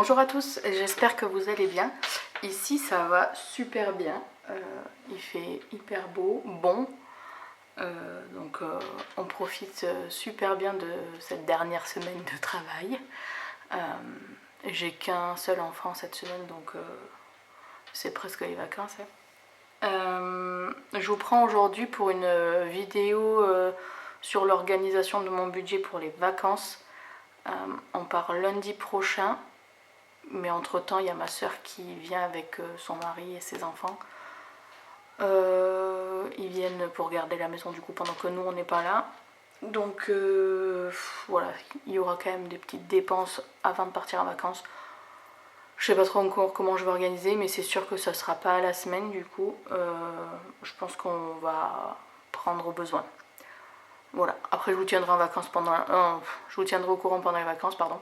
Bonjour à tous, j'espère que vous allez bien. Ici ça va super bien, il fait hyper beau, bon, donc on profite super bien de cette dernière semaine de travail. J'ai qu'un seul enfant cette semaine, donc c'est presque les vacances. Je vous prends aujourd'hui pour une vidéo sur l'organisation de mon budget pour les vacances. On part lundi prochain. Mais entre temps, il y a ma soeur qui vient avec son mari et ses enfants. Ils viennent pour garder la maison du coup pendant que nous on n'est pas là. Donc voilà, il y aura quand même des petites dépenses avant de partir en vacances. Je sais pas trop encore comment je vais organiser, mais c'est sûr que ça sera pas à la semaine du coup. Je pense qu'on va prendre au besoin. Voilà. Après je vous tiendrai en vacances je vous tiendrai au courant pendant les vacances, pardon.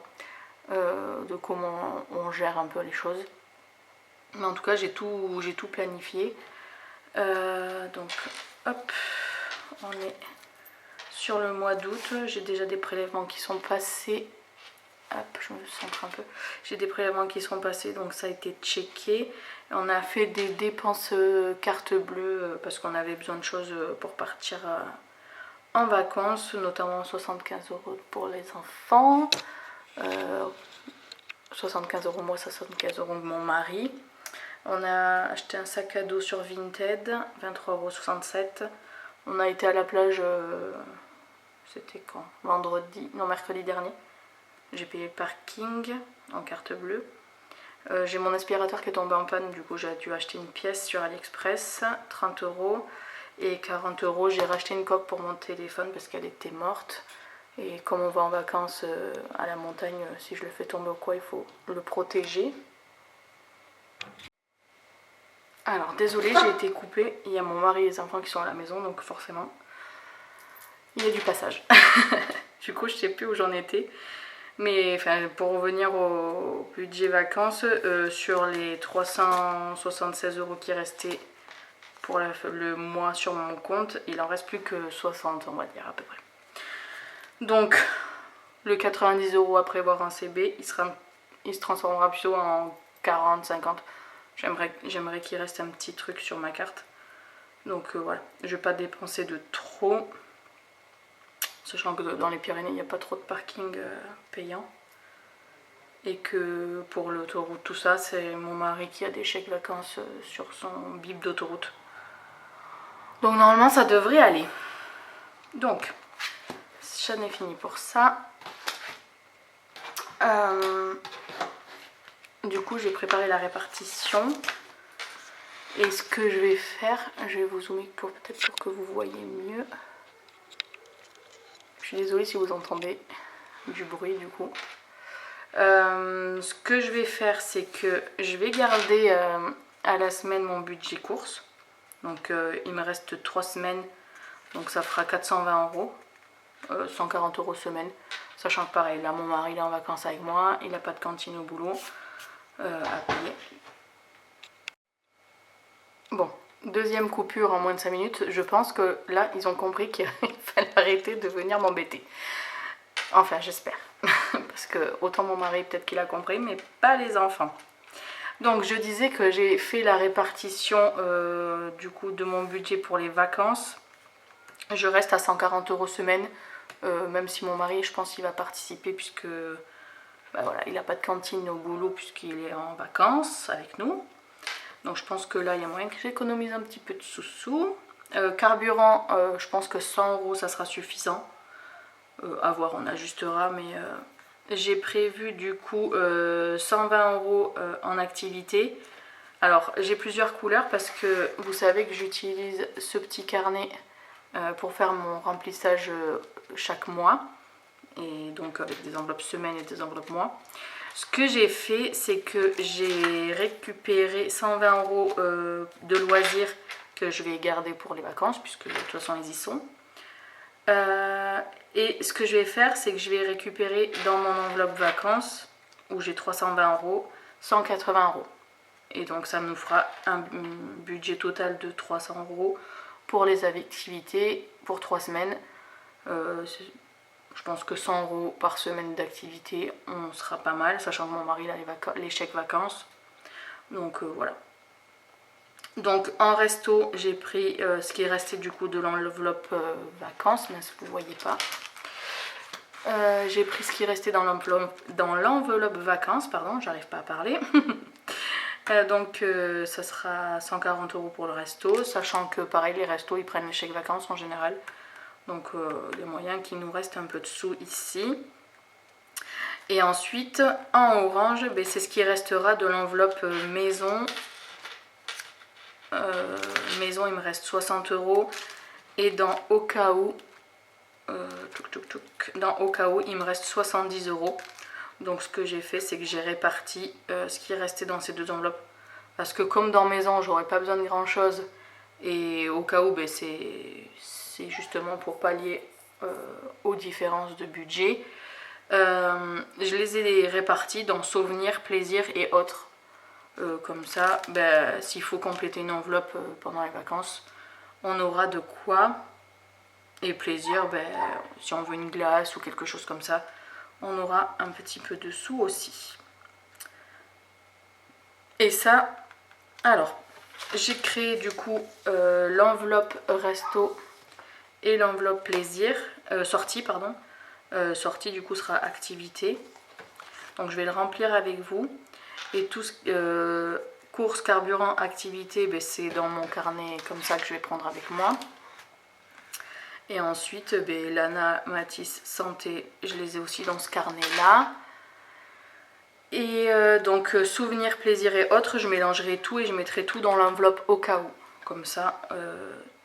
De comment on gère un peu les choses. Mais en tout cas, j'ai tout planifié. Donc, hop, on est sur le mois d'août. J'ai déjà des prélèvements qui sont passés. Hop, je me centre un peu. J'ai des prélèvements qui sont passés, donc ça a été checké. On a fait des dépenses carte bleue parce qu'on avait besoin de choses pour partir en vacances, notamment 75 € pour les enfants. 75 € moi, 75 € mon mari. On a acheté un sac à dos sur Vinted, 23,67 €. On a été à la plage, c'était quand? Mercredi dernier. J'ai payé le parking en carte bleue. J'ai mon aspirateur qui est tombé en panne, du coup j'ai dû acheter une pièce sur AliExpress, 30 €. Et 40 €, j'ai racheté une coque pour mon téléphone parce qu'elle était morte. Et comme on va en vacances à la montagne, si je le fais tomber ou quoi, il faut le protéger. Alors désolée, j'ai été coupée. Il y a mon mari et les enfants qui sont à la maison, donc forcément, il y a du passage. Du coup, je sais plus où j'en étais. Mais enfin, pour revenir au budget vacances, sur les 376 € qui restaient pour le mois sur mon compte, il en reste plus que 60, on va dire à peu près. Donc, le 90 € à prévoir en CB, il se transformera plutôt en 40, 50. J'aimerais qu'il reste un petit truc sur ma carte. Donc voilà, je ne vais pas dépenser de trop. Sachant que dans les Pyrénées, il n'y a pas trop de parking payant. Et que pour l'autoroute, tout ça, c'est mon mari qui a des chèques vacances sur son bip d'autoroute. Donc normalement, ça devrait aller. Donc, ça n'est fini pour ça. Du coup, j'ai préparé la répartition. Et ce que je vais faire, je vais vous zoomer peut-être pour que vous voyez mieux. Je suis désolée si vous entendez du bruit du coup. Ce que je vais faire, c'est que je vais garder à la semaine mon budget course. Donc il me reste 3 semaines, donc ça fera 420 €, 140 € semaine. Sachant que pareil, là mon mari il est en vacances avec moi, il n'a pas de cantine au boulot à payer. Bon, deuxième coupure en moins de 5 minutes. Je pense que là ils ont compris qu'il fallait arrêter de venir m'embêter. Enfin, j'espère. Parce que autant mon mari, peut-être qu'il a compris, mais pas les enfants. Donc, je disais que j'ai fait la répartition du coup de mon budget pour les vacances. Je reste à 140 € semaine, même si mon mari, je pense qu'il va participer puisque bah voilà, il n'a pas de cantine au boulot puisqu'il est en vacances avec nous. Donc, je pense que là, il y a moyen que j'économise un petit peu de sous-sous. Carburant, je pense que 100 € ça sera suffisant. À voir, on ajustera, mais j'ai prévu du coup 120 € en activité. Alors j'ai plusieurs couleurs parce que vous savez que j'utilise ce petit carnet pour faire mon remplissage chaque mois, et donc avec des enveloppes semaine et des enveloppes mois. Ce que j'ai fait, c'est que j'ai récupéré 120 € de loisirs que je vais garder pour les vacances puisque de toute façon ils y sont. Et ce que je vais faire, c'est que je vais récupérer dans mon enveloppe vacances, où j'ai 320 €, 180 €. Et donc ça nous fera un budget total de 300 € pour les activités pour 3 semaines. Je pense que 100 € par semaine d'activité, on sera pas mal, sachant que mon mari a les chèques vacances. Donc voilà. Donc en resto, j'ai pris ce qui est resté du coup de l'enveloppe vacances, mais vous ne voyez pas. J'ai pris ce qui restait dans l'enveloppe vacances, pardon, j'arrive pas à parler. Donc ça sera 140 € pour le resto, sachant que pareil, les restos, ils prennent les chèques vacances en général. Donc il y a moyen qu'il nous reste un peu de sous ici. Et ensuite, en orange, ben, c'est ce qui restera de l'enveloppe maison. Maison, il me reste 60 €. Et dans au cas où, il me reste 70 €. Donc ce que j'ai fait, c'est que j'ai réparti ce qui est resté dans ces deux enveloppes. Parce que comme dans maison, j'aurais pas besoin de grand chose. Et au cas où, ben, c'est justement pour pallier aux différences de budget. Je les ai répartis dans souvenirs, plaisirs et autres. Comme ça, ben, s'il faut compléter une enveloppe pendant les vacances, on aura de quoi. Et plaisir, ben, si on veut une glace ou quelque chose comme ça, on aura un petit peu de sous aussi. Et ça, alors, j'ai créé du coup l'enveloppe resto et l'enveloppe plaisir, sortie pardon. Sortie du coup sera activité. Donc je vais le remplir avec vous. Et tout ce courses, carburant, activité, ben, c'est dans mon carnet comme ça que je vais prendre avec moi. Et ensuite, ben, Lana, Matisse, Santé, je les ai aussi dans ce carnet-là. Et donc, souvenirs, plaisir et autres, je mélangerai tout et je mettrai tout dans l'enveloppe au cas où. Comme ça,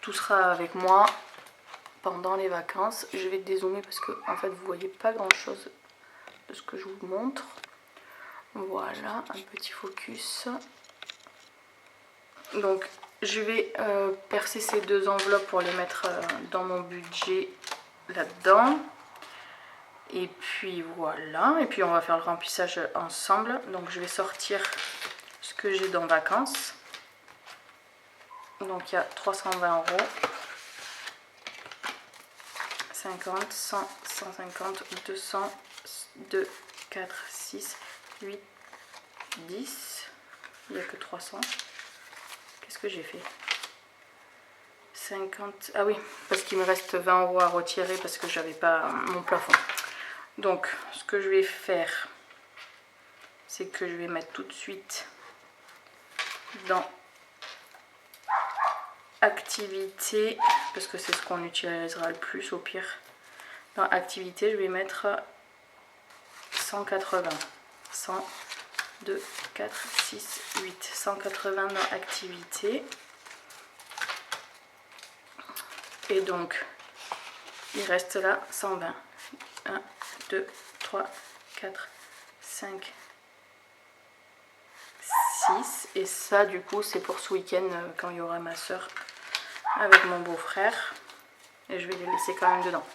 tout sera avec moi pendant les vacances. Je vais dézoomer parce que, en fait, vous voyez pas grand-chose de ce que je vous montre. Voilà, un petit focus. Donc, je vais percer ces deux enveloppes pour les mettre dans mon budget là-dedans. Et puis voilà. Et puis on va faire le remplissage ensemble. Donc je vais sortir ce que j'ai dans vacances. Donc il y a 320 €. 50, 100, 150, 200, 2, 4, 6, 8, 10. Il n'y a que 300. Qu'est-ce que j'ai fait? 50. Ah oui, parce qu'il me reste 20 € à retirer parce que j'avais pas mon plafond. Donc, ce que je vais faire, c'est que je vais mettre tout de suite dans activité, parce que c'est ce qu'on utilisera le plus au pire. Dans activité, je vais mettre 180. 100, 2, 4, 6, 8. 180 dans activité. Et donc, il reste là 120. 1, 2, 3, 4, 5, 6. Et ça, du coup, c'est pour ce week-end quand il y aura ma soeur avec mon beau-frère. Et je vais les laisser quand même dedans.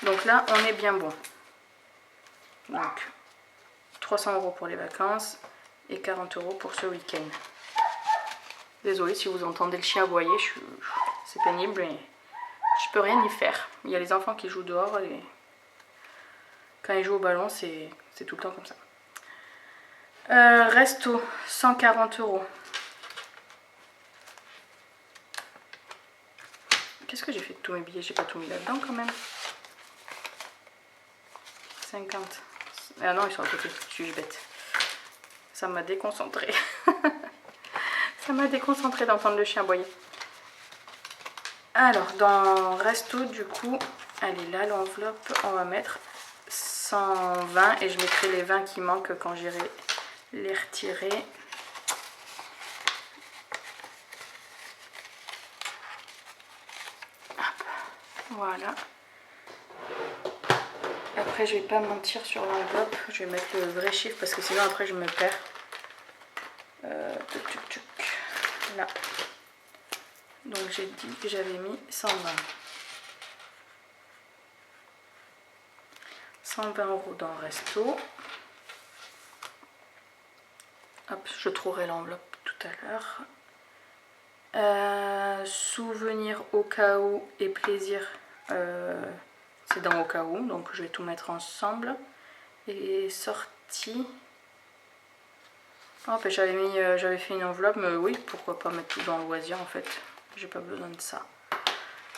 Donc là, on est bien bon. Donc, 300 € pour les vacances et 40 € pour ce week-end. Désolée si vous entendez le chien aboyer, c'est pénible, mais je peux rien y faire. Il y a les enfants qui jouent dehors et quand ils jouent au ballon, c'est tout le temps comme ça. Resto, 140 €. Qu'est-ce que j'ai fait de tous mes billets? J'ai pas tout mis là-dedans quand même. 50. Ah non, ils sont à côté. Suis-je bête? Ça m'a déconcentrée. Ça m'a déconcentrée d'entendre le chien aboyer. Alors, dans resto, du coup, elle est là, l'enveloppe. On va mettre 120 et je mettrai les 20 qui manquent quand j'irai les retirer. Hop, voilà. Après, je vais pas mentir sur l'enveloppe. Je vais mettre le vrai chiffre parce que sinon, après, je me perds. Là. Donc, j'ai dit que j'avais mis 120. 120 € dans le resto. Hop, je trouverai l'enveloppe tout à l'heure. Souvenirs au cas où et plaisir. c'est dans au cas où, donc je vais tout mettre ensemble. Et sorti. Oh, ben j'avais fait une enveloppe, mais oui, pourquoi pas mettre tout dans le loisir en fait. J'ai pas besoin de ça.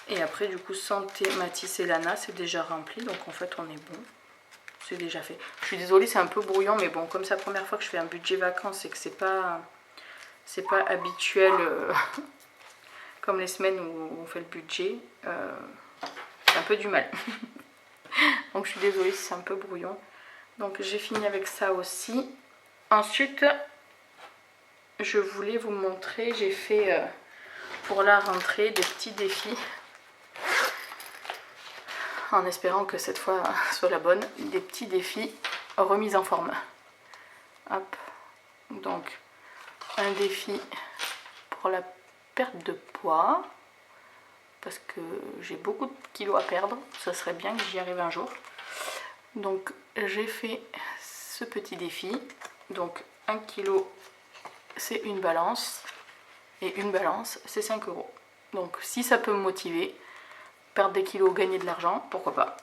Et après, du coup, Santé, Matisse et Lana, c'est déjà rempli, donc en fait, on est bon. C'est déjà fait. Je suis désolée, c'est un peu brouillon, mais bon, comme c'est la première fois que je fais un budget vacances et que c'est pas habituel comme les semaines où on fait le budget, j'ai un peu du mal. Donc je suis désolée si c'est un peu brouillon. Donc j'ai fini avec ça aussi. Ensuite, je voulais vous montrer, j'ai fait pour la rentrée des petits défis. En espérant que cette fois soit la bonne. Des petits défis remise en forme. Hop. Donc un défi pour la perte de poids. Parce que j'ai beaucoup de kilos à perdre. Ça serait bien que j'y arrive un jour. Donc j'ai fait ce petit défi. Donc 1 kg c'est une balance. Et une balance c'est 5 €. Donc si ça peut me motiver, perdre des kilos, gagner de l'argent, pourquoi pas.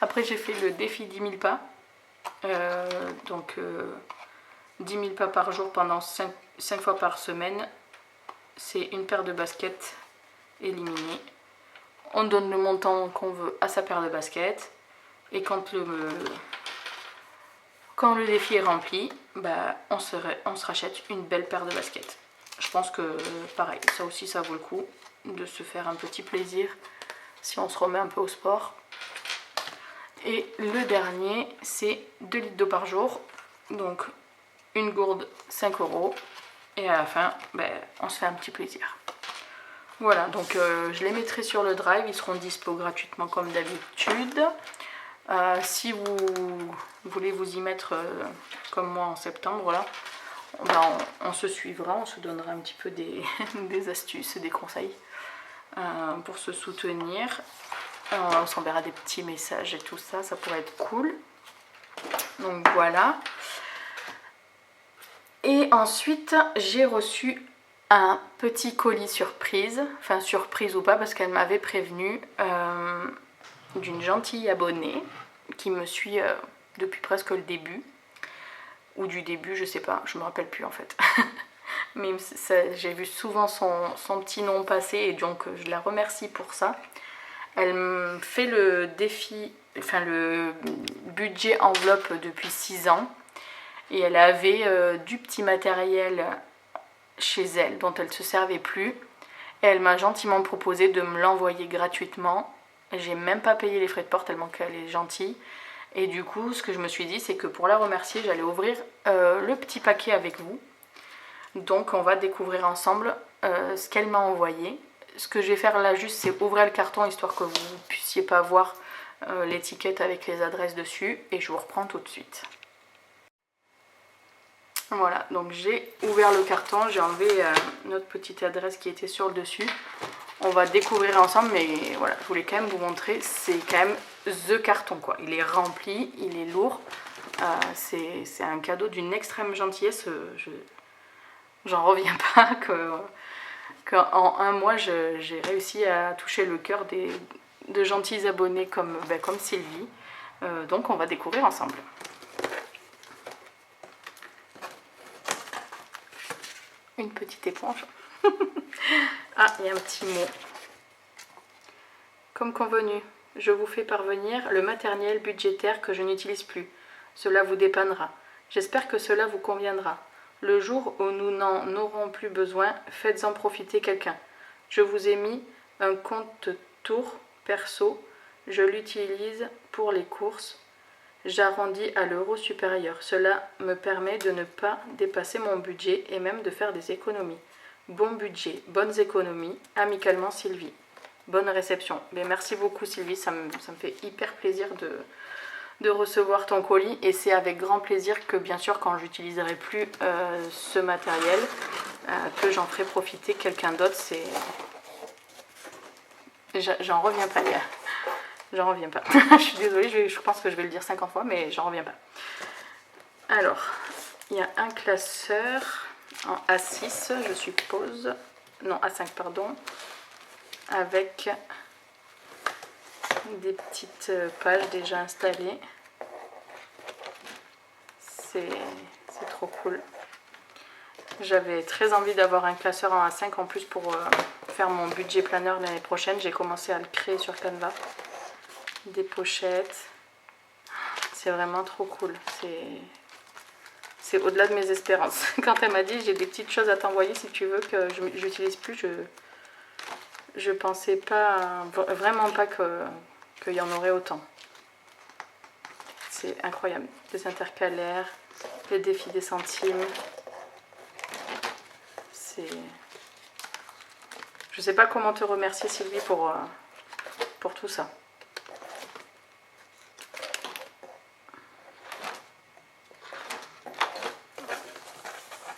Après j'ai fait le défi 10 000 pas. 10 000 pas par jour pendant 5 fois par semaine. C'est une paire de baskets éliminée. On donne le montant qu'on veut à sa paire de baskets. Et quand le défi est rempli, bah, on se rachète une belle paire de baskets. Je pense que pareil, ça aussi ça vaut le coup de se faire un petit plaisir si on se remet un peu au sport. Et le dernier, c'est 2 litres d'eau par jour. Donc une gourde 5 €. Et à la fin, ben, on se fait un petit plaisir. Voilà, donc je les mettrai sur le drive. Ils seront dispo gratuitement comme d'habitude. Si vous voulez vous y mettre comme moi en septembre, là, ben, on se suivra, on se donnera un petit peu des, des astuces, des conseils pour se soutenir. On s'enverra des petits messages et tout ça, ça pourrait être cool. Donc voilà. Et ensuite, j'ai reçu un petit colis surprise. Enfin, surprise ou pas, parce qu'elle m'avait prévenu d'une gentille abonnée qui me suit depuis presque le début. Ou du début, je sais pas, je me rappelle plus en fait. Mais j'ai vu souvent son petit nom passer et donc je la remercie pour ça. Elle me fait le défi, enfin le budget enveloppe depuis 6 ans. Et elle avait du petit matériel chez elle dont elle ne se servait plus. Et elle m'a gentiment proposé de me l'envoyer gratuitement. J'ai même pas payé les frais de port tellement qu'elle est gentille. Et du coup, ce que je me suis dit, c'est que pour la remercier, j'allais ouvrir le petit paquet avec vous. Donc on va découvrir ensemble ce qu'elle m'a envoyé. Ce que je vais faire là juste, c'est ouvrir le carton histoire que vous ne puissiez pas voir l'étiquette avec les adresses dessus. Et je vous reprends tout de suite. Voilà, donc j'ai ouvert le carton, j'ai enlevé notre petite adresse qui était sur le dessus. On va découvrir ensemble, mais voilà, je voulais quand même vous montrer, c'est quand même the carton quoi. Il est rempli, il est lourd, c'est un cadeau d'une extrême gentillesse. J'en reviens pas qu'en un mois j'ai réussi à toucher le cœur de gentils abonnés comme Sylvie. Donc on va découvrir ensemble. Une petite éponge. Ah, il y a un petit mot. Comme convenu, je vous fais parvenir le matériel budgétaire que je n'utilise plus. Cela vous dépannera. J'espère que cela vous conviendra. Le jour où nous n'en aurons plus besoin, faites-en profiter quelqu'un. Je vous ai mis un compte tour perso. Je l'utilise pour les courses. J'arrondis à l'euro supérieur. Cela me permet de ne pas dépasser mon budget et même de faire des économies. Bon budget, bonnes économies. Amicalement Sylvie. Bonne réception. Mais merci beaucoup Sylvie, ça me fait hyper plaisir de recevoir ton colis. Et c'est avec grand plaisir que bien sûr quand j'utiliserai plus ce matériel, que j'en ferai profiter quelqu'un d'autre. J'en reviens pas hier. J'en reviens pas. Je suis désolée, je pense que je vais le dire 50 fois, mais j'en reviens pas. Alors, il y a un classeur en A6, je suppose. Non, A5, pardon. Avec Des petites pages déjà installées. C'est trop cool. J'avais très envie d'avoir un classeur en A5 en plus pour faire mon budget planner l'année prochaine. J'ai commencé à le créer sur Canva. Des pochettes. C'est vraiment trop cool. C'est au-delà de mes espérances. Quand elle m'a dit j'ai des petites choses à t'envoyer si tu veux que j'utilise plus, je pensais pas, vraiment pas qu'il y en aurait autant. C'est incroyable. Des intercalaires, les défis des centimes. Je sais pas comment te remercier Sylvie pour tout ça.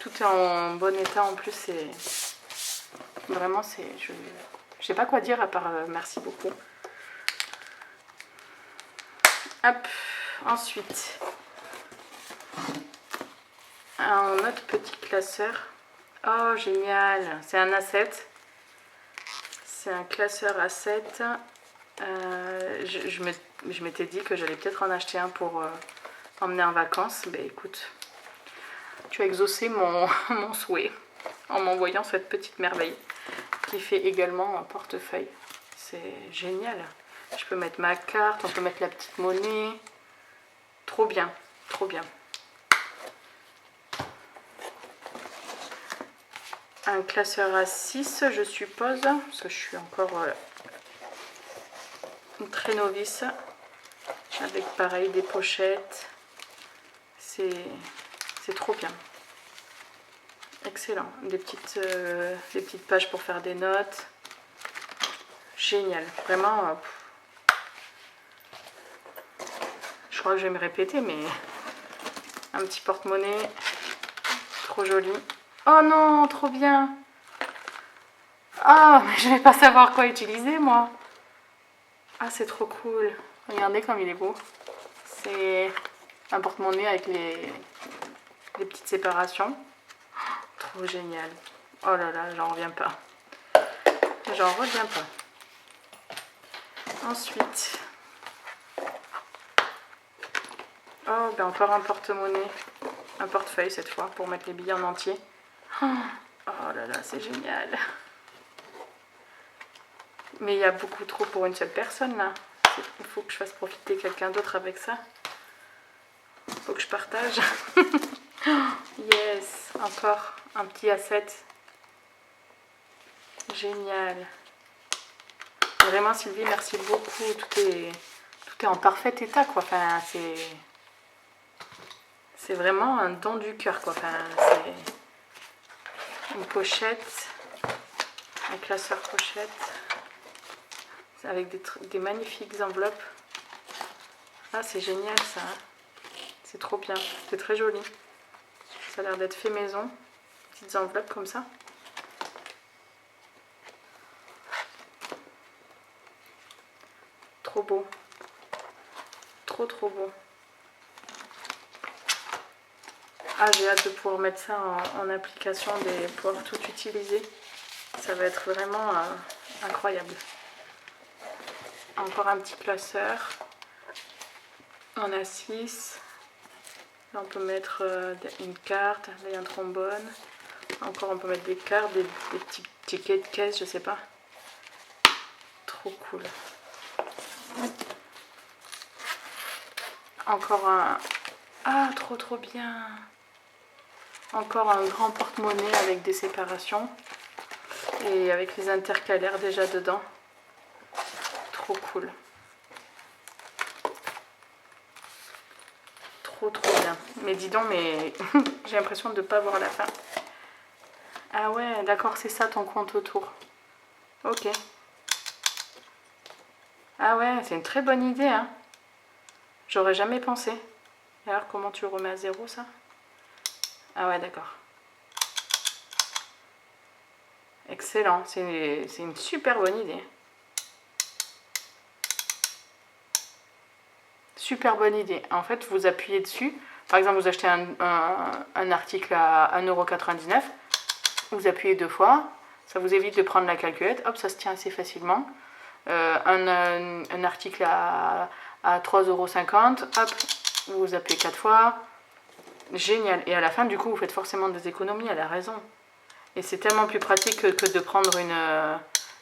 Tout est en bon état en plus. Vraiment, je sais pas quoi dire à part merci beaucoup. Hop, ensuite, un autre petit classeur. Oh, génial! C'est un A7. C'est un classeur A7. Je m'étais dit que j'allais peut-être en acheter un pour emmener en vacances. Ben écoute, tu as exaucé mon souhait en m'envoyant cette petite merveille qui fait également un portefeuille. C'est génial. Je peux mettre ma carte, on peut mettre la petite monnaie. Trop bien, trop bien. Un classeur A6, je suppose, parce que je suis encore très novice. Avec pareil des pochettes. C'est trop bien. Excellent. Des petites pages pour faire des notes. Génial. Vraiment. Je crois que je vais me répéter, mais un petit porte-monnaie. Trop joli. Oh non, trop bien. Ah, mais je vais pas savoir quoi utiliser, moi. Ah, c'est trop cool. Regardez comme il est beau. C'est un porte-monnaie avec les petites séparations. Trop génial. Oh là là, j'en reviens pas. J'en reviens pas. Ensuite. Oh, ben encore un porte-monnaie. Un portefeuille cette fois pour mettre les billets en entier. Oh là là, c'est génial. Mais il y a beaucoup trop pour une seule personne là. Il faut que je fasse profiter quelqu'un d'autre avec ça. Il faut que je partage. Yes, encore un petit A7. Génial. Vraiment Sylvie, merci beaucoup. Tout est en parfait état quoi. Enfin, c'est vraiment un don du cœur quoi. Enfin, c'est une pochette, un classeur pochette. Avec des magnifiques enveloppes. Ah, c'est génial ça. C'est trop bien. C'est très joli. Ça a l'air d'être fait maison. Petites enveloppes comme ça. Trop beau. Trop trop beau. Ah, j'ai hâte de pouvoir mettre ça en application, de pouvoir tout utiliser. Ça va être vraiment incroyable. Encore un petit classeur. On a 6. Là, on peut mettre une carte. Là, il y a un trombone. Encore, on peut mettre des cartes, des petits tickets de caisse, je sais pas. Trop cool. Encore un... Ah, trop trop bien. Encore un grand porte-monnaie avec des séparations. Et avec les intercalaires déjà dedans. Trop cool. Trop bien. Mais dis donc, mais j'ai l'impression de ne pas voir la fin. Ah ouais, d'accord, c'est ça ton compte autour. Ok. Ah ouais, c'est une très bonne idée, hein. J'aurais jamais pensé. Et alors, comment tu le remets à zéro, ça? Ah ouais, d'accord. Excellent, c'est une super bonne idée. Super bonne idée. En fait, vous appuyez dessus. Par exemple, vous achetez un article à 1,99 €. Vous appuyez 2 fois. Ça vous évite de prendre la calculette. Hop, ça se tient assez facilement. un article à 3,50 €, hop, vous appelez 4 fois, génial. Et à la fin, du coup, vous faites forcément des économies, elle a raison. Et c'est tellement plus pratique que de prendre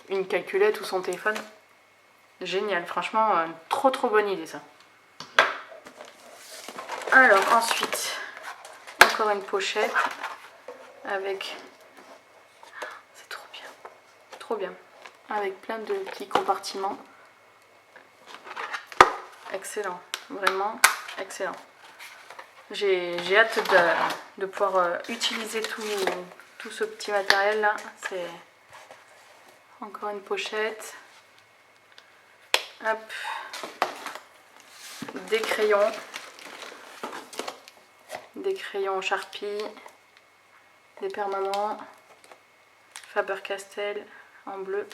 une calculette ou son téléphone. Génial, franchement, trop bonne idée ça. Alors ensuite, encore une pochette avec... C'est trop bien. Avec plein de petits compartiments. Excellent, vraiment excellent. J'ai hâte de pouvoir utiliser tout ce petit matériel là. C'est encore une pochette. Hop. Des crayons Sharpie, des permanents Faber-Castell en bleu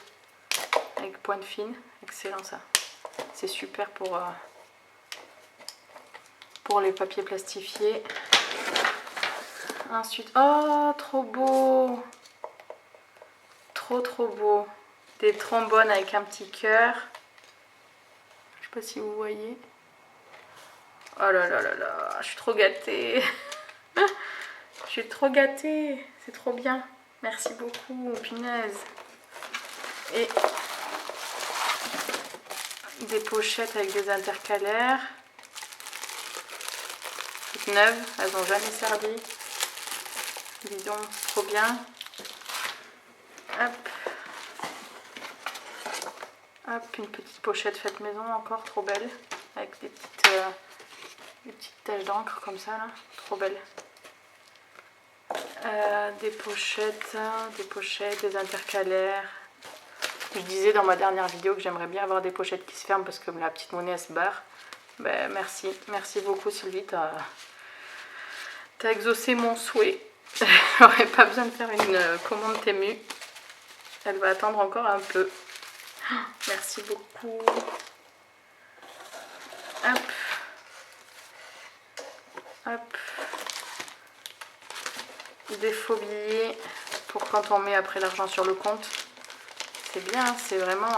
avec pointe fine. Excellent ça. C'est super pour les papiers plastifiés. Ensuite, oh, trop beau, trop beau. Des trombones avec un petit cœur. Je sais pas si vous voyez. Oh là là là là, je suis trop gâtée. Je suis trop gâtée, c'est trop bien. Merci beaucoup, punaise. Et des pochettes avec des intercalaires. Toutes neuves, elles n'ont jamais servi. Dis donc, trop bien. Hop. Hop, une petite pochette faite maison encore, trop belle. Avec des petites taches d'encre comme ça là, trop belle. Des pochettes, des intercalaires. Je disais dans ma dernière vidéo que j'aimerais bien avoir des pochettes qui se ferment parce que la petite monnaie elle se barre. Ben, merci beaucoup Sylvie, t'as exaucé mon souhait. J'aurais pas besoin de faire une commande Temu. Elle va attendre encore un peu. Merci beaucoup. Hop. Hop. Des faux billets pour quand on met après l'argent sur le compte. C'est bien, c'est vraiment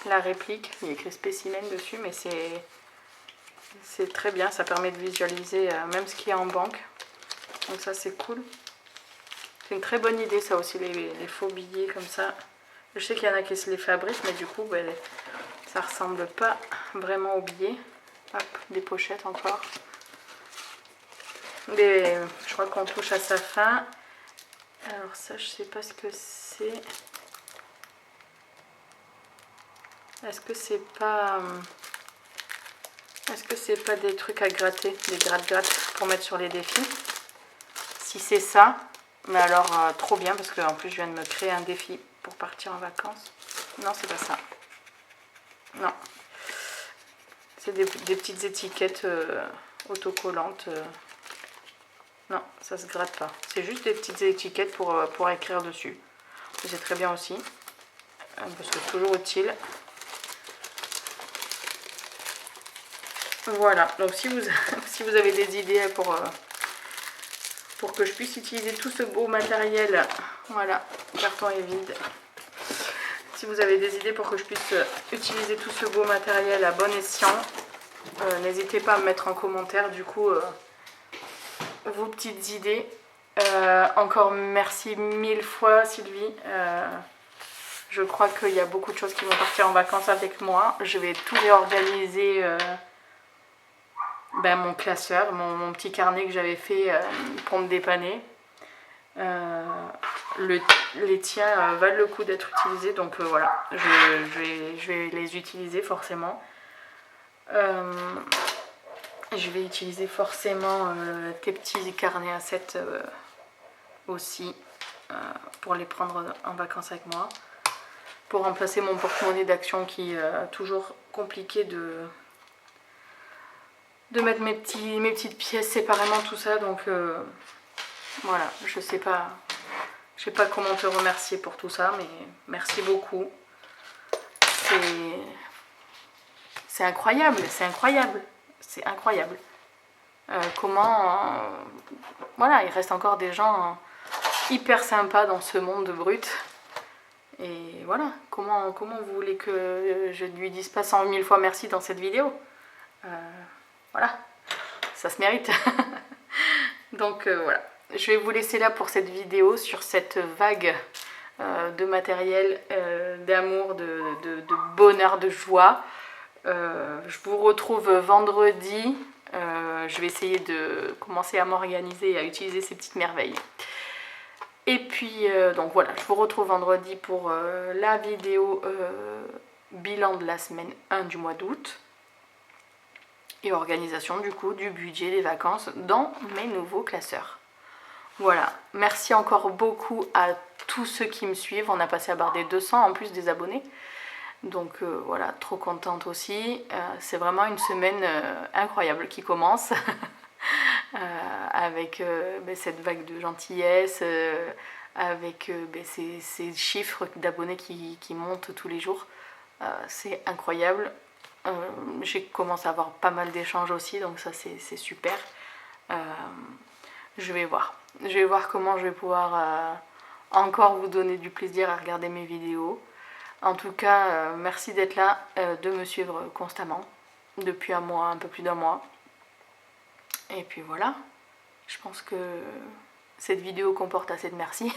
la réplique. Il y a écrit spécimen dessus, mais c'est très bien. Ça permet de visualiser même ce qu'il y a en banque. Donc ça, c'est cool. C'est une très bonne idée, ça aussi, les faux billets comme ça. Je sais qu'il y en a qui se les fabriquent, mais du coup, ben, ça ressemble pas vraiment aux billets. Hop, des pochettes encore. Je crois qu'on touche à sa fin. Alors ça, je sais pas ce que c'est. Est-ce que c'est pas des trucs à gratter, des gratte-gratte pour mettre sur les défis? Si c'est ça, mais alors trop bien parce que en plus je viens de me créer un défi pour partir en vacances. Non, c'est pas ça. Non. C'est des petites étiquettes autocollantes. Non, ça se gratte pas. C'est juste des petites étiquettes pour écrire dessus. C'est très bien aussi. Parce que c'est toujours utile. Voilà, donc si vous avez des idées pour que je puisse utiliser tout ce beau matériel, voilà, le carton est vide. Si vous avez des idées pour que je puisse utiliser tout ce beau matériel à bon escient, n'hésitez pas à me mettre en commentaire du coup vos petites idées. Encore merci 1000 fois Sylvie. Je crois qu'il y a beaucoup de choses qui vont partir en vacances avec moi. Je vais tout réorganiser. Mon classeur, mon petit carnet que j'avais fait pour me dépanner. Les tiens valent le coup d'être utilisés, donc voilà, je vais les utiliser forcément. Je vais utiliser forcément tes petits carnets à 7 aussi pour les prendre en vacances avec moi. Pour remplacer mon porte-monnaie d'Action qui est toujours compliqué de mettre mes petites pièces séparément, tout ça. Donc voilà, je sais pas comment te remercier pour tout ça, mais merci beaucoup. C'est incroyable, c'est incroyable. Comment voilà, il reste encore des gens hyper sympas dans ce monde brut. Et voilà, comment vous voulez que je lui dise pas 100 000 fois merci dans cette vidéo? Voilà, ça se mérite. Donc voilà, je vais vous laisser là pour cette vidéo sur cette vague de matériel, d'amour, de bonheur, de joie. Je vous retrouve vendredi. Je vais essayer de commencer à m'organiser et à utiliser ces petites merveilles. Et puis, donc voilà, je vous retrouve vendredi pour la vidéo bilan de la semaine 1 du mois d'août. Et organisation du coup du budget des vacances dans mes nouveaux classeurs. Voilà, merci encore beaucoup à tous ceux qui me suivent. On a passé à barre des 200 en plus des abonnés. Donc voilà, trop contente aussi. C'est vraiment une semaine incroyable qui commence avec cette vague de gentillesse, avec ces chiffres d'abonnés qui montent tous les jours. C'est incroyable. J'ai commencé à avoir pas mal d'échanges aussi, donc ça c'est super. Je vais voir comment je vais pouvoir encore vous donner du plaisir à regarder mes vidéos. En tout cas, merci d'être là, de me suivre constamment depuis un mois, un peu plus d'un mois. Et puis voilà, je pense que cette vidéo comporte assez de merci.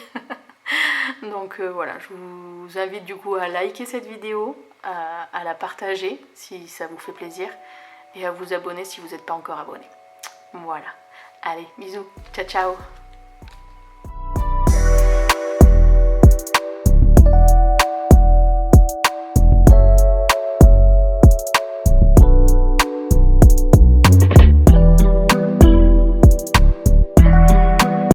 Donc voilà, je vous invite du coup à liker cette vidéo, à la partager si ça vous fait plaisir et à vous abonner si vous n'êtes pas encore abonné. Voilà, allez, bisous, ciao ciao.